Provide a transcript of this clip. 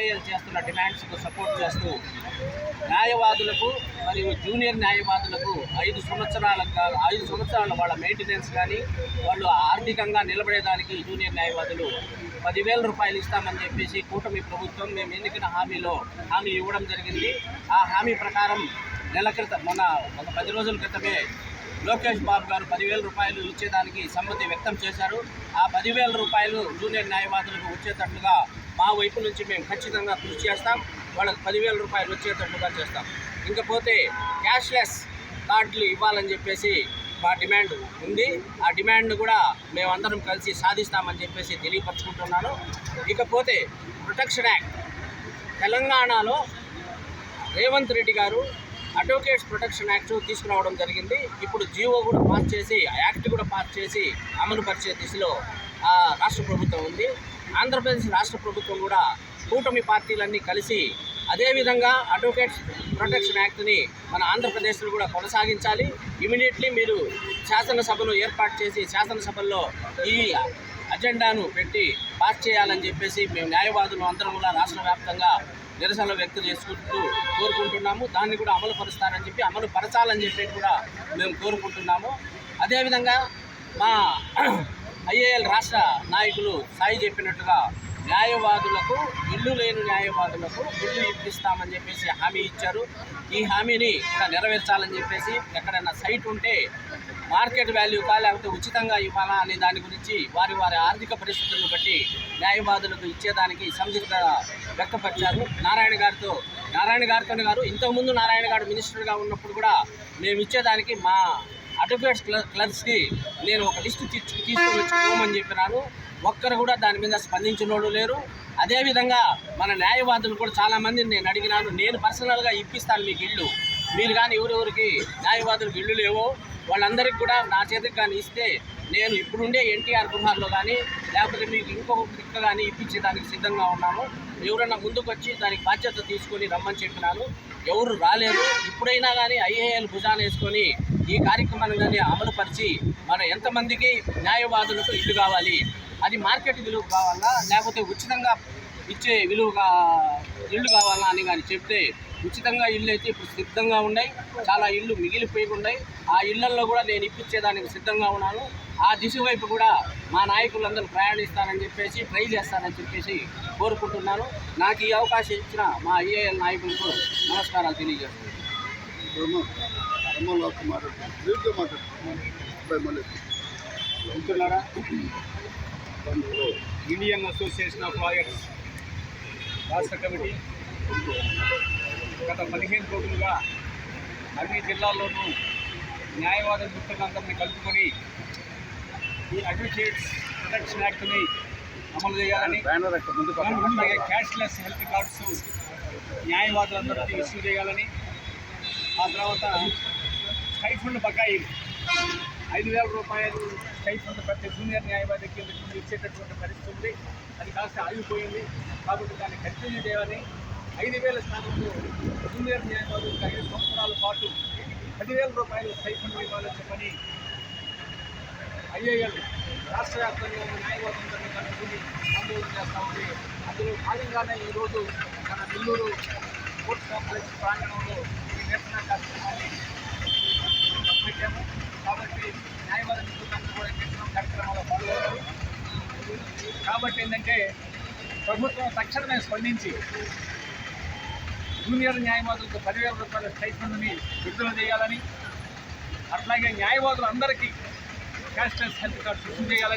IAL చేస్తున్న డిమాండ్స్కు support చేస్తూ న్యాయవాదులకు మరియు జూనియర్ న్యాయవాదులకు 5 సంవత్సరాల వాళ్ళ మెయింటెనెన్స్ కానీ వాళ్ళు ఆర్థికంగా నిలబడేదానికి జూనియర్ న్యాయవాదులు 10,000 రూపాయలు ఇస్తామని చెప్పేసి కూటమి ప్రభుత్వం మేము ఎన్నికల హామీ ఇవ్వడం జరిగింది. ఆ హామీ ప్రకారం నెల క్రితం ఒక 10 రోజుల క్రితమే లోకేష్ బాబు గారు 10,000 రూపాయలు ఇచ్చేదానికి సమ్మతి వ్యక్తం చేశారు. ఆ 10,000 రూపాయలు జూనియర్ న్యాయవాదులకు వచ్చేటట్లుగా మా వైపు నుంచి మేము ఖచ్చితంగా కృషి చేస్తాం. వాళ్ళకి 10,000 రూపాయలు వచ్చేటట్లుగా చేస్తాం. ఇంకపోతే క్యాష్లెస్ కార్డులు ఇవ్వాలని చెప్పేసి మా డిమాండ్ ఉంది. ఆ డిమాండ్ను కూడా మేమందరం కలిసి సాధిస్తామని చెప్పేసి తెలియపరచుకుంటున్నాను. ఇకపోతే ప్రొటెక్షన్ యాక్ట్ తెలంగాణలో రేవంత్ రెడ్డి గారు అడ్వకేట్స్ ప్రొటెక్షన్ యాక్ట్ తీసుకురావడం జరిగింది. ఇప్పుడు జీవో కూడా పాస్ చేసి యాక్ట్ కూడా పాస్ చేసి అమలు పరిచే దిశలో రాష్ట్ర ప్రభుత్వం ఉంది. ఆంధ్రప్రదేశ్ రాష్ట్ర ప్రభుత్వం కూడా కూటమి పార్టీలన్నీ కలిసి అదేవిధంగా అడ్వకేట్స్ ప్రొటెక్షన్ యాక్ట్ని మన ఆంధ్రప్రదేశ్లో కూడా కొనసాగించాలి. ఇమీడియట్లీ మీరు శాసనసభను ఏర్పాటు చేసి శాసనసభల్లో ఈ అజెండాను పెట్టి పాస్ చేయాలని చెప్పేసి మేము న్యాయవాదులు అందరం కూడా రాష్ట్ర వ్యాప్తంగా నిరసనలు వ్యక్తం చేసుకుంటూ కోరుకుంటున్నాము. దాన్ని కూడా అమలు పరచాలని చెప్పి కూడా మేము కోరుకుంటున్నాము. అదేవిధంగా మా ఐఏఎల్ రాష్ట్ర నాయకులు సాయి చెప్పినట్టుగా న్యాయవాదులకు ఇల్లు లేని న్యాయవాదులకు ఇల్లు ఇప్పిస్తామని చెప్పేసి హామీ ఇచ్చారు. ఈ హామీని కూడా నెరవేర్చాలని చెప్పేసి ఎక్కడైనా సైట్ ఉంటే మార్కెట్ వాల్యూకా లేకపోతే ఉచితంగా ఇవ్వాలా అనే దాని గురించి వారి ఆర్థిక పరిస్థితులను బట్టి న్యాయవాదులకు ఇచ్చేదానికి సందిగ్ధత వ్యక్తపరిచారు. నారాయణ గారితో గారు ఇంతకుముందు నారాయణ గారు మినిస్టర్గా ఉన్నప్పుడు కూడా మేము ఇచ్చేదానికి మా అడ్వకేట్స్ క్లర్క్స్కి నేను ఒక లిస్టు తీసుకొని వచ్చి పోమని చెప్పినాను. ఒక్కరు కూడా దాని మీద స్పందించిన వాళ్ళు లేరు. అదేవిధంగా మన న్యాయవాదులు కూడా చాలామందిని నేను అడిగినాను. నేను పర్సనల్గా ఇప్పిస్తాను మీకు ఇల్లు, మీరు కానీ ఎవరెవరికి న్యాయవాదులకు ఇల్లు లేవో వాళ్ళందరికీ కూడా నా చేతికి కానీ ఇస్తే నేను ఇప్పుడుండే ఎన్టీఆర్ గృహాల్లో కానీ లేకపోతే మీకు ఇంకొక దిక్కు కానీ ఇప్పించేదానికి సిద్ధంగా ఉన్నాను. ఎవరైనా ముందుకు వచ్చి దానికి బాధ్యత తీసుకొని రమ్మని చెప్పినాను. ఎవరు రాలేదు. ఇప్పుడైనా కానీ ఐఏఎల్ భుజాన వేసుకొని ఈ కార్యక్రమాన్ని కానీ అమలుపరిచి మన ఎంతమందికి న్యాయవాదులకు ఇల్లు కావాలి, అది మార్కెట్ విలువ కావాలా లేకపోతే ఉచితంగా ఇచ్చే విలువగా ఇల్లు కావాలా అని కానీ చెప్తే ఉచితంగా ఇల్లు అయితే ఇప్పుడు సిద్ధంగా ఉన్నాయి. చాలా ఇళ్ళు మిగిలిపోయి ఉన్నాయి. ఆ ఇళ్లల్లో కూడా నేను ఇప్పించేదానికి సిద్ధంగా ఉన్నాను. ఆ దిశ వైపు కూడా మా నాయకులందరూ ప్రయాణిస్తానని చెప్పేసి ట్రై చేస్తానని చెప్పేసి కోరుకుంటున్నాను. నాకు ఈ అవకాశం ఇచ్చిన మా ఐఏఎల్ నాయకులకు నమస్కారాలు తెలియజేస్తున్నాను. ఇండియన్ అసోసియేషన్ ఆఫ్ లాయర్స్ రాష్ట్ర కమిటీ గత 15 రోజులుగా అన్ని జిల్లాల్లోనూ న్యాయవాద మిత్రులందరినీ కలుపుకొని ఈ అడ్వకేట్స్ ప్రొటెక్షన్ యాక్ట్ని అమలు చేయాలని, అలాగే క్యాష్లెస్ హెల్త్ కార్డ్స్ న్యాయవాదులందరికీ ఇష్యూ చేయాలని, ఆ తర్వాత స్టైఫండ్ బకాయిలు 5,000 రూపాయలు స్టైఫండ్ ప్రతి జూనియర్ న్యాయవాదికి ఇచ్చేటటువంటి పరిస్థితి ఉంది. అది కాస్త ఆగిపోయింది. కాబట్టి దాన్ని కంటిన్యూ చేయాలని, 5,000 స్థానంలో జూనియర్ న్యాయవాదులకు 5 సంవత్సరాల పాటు 10,000 రూపాయలు స్టైఫండ్ ఇవ్వాలని చెప్పని ఐఏఎల్ రాష్ట్ర వ్యాప్తంగా ఉన్న న్యాయవాదులందరినీ కలుపుకుని ఆందోళన చేస్తూ ఉంది. అందులో భాగంగానే ఈరోజు మన నెల్లూరు కోర్టు కాంప్లెక్స్ ప్రాంగణంలో ఈ నిరసన కార్యక్రమాన్ని పెట్టాము. కాబట్టి న్యాయవాద మిత్రులందరూ కూడా నిరసన కార్యక్రమాల్లో పాల్గొన్నారు. కాబట్టి ఏంటంటే ప్రభుత్వం తక్షణమే స్పందించి జూనియర్ న్యాయవాదులకు 10,000 రూపాయల స్టైఫండ్ని విడుదల చేయాలని, అట్లాగే న్యాయవాదులందరికీ క్యాష్లెస్ హెల్త్ కార్డ్స్ ఇష్యూ చేయాలని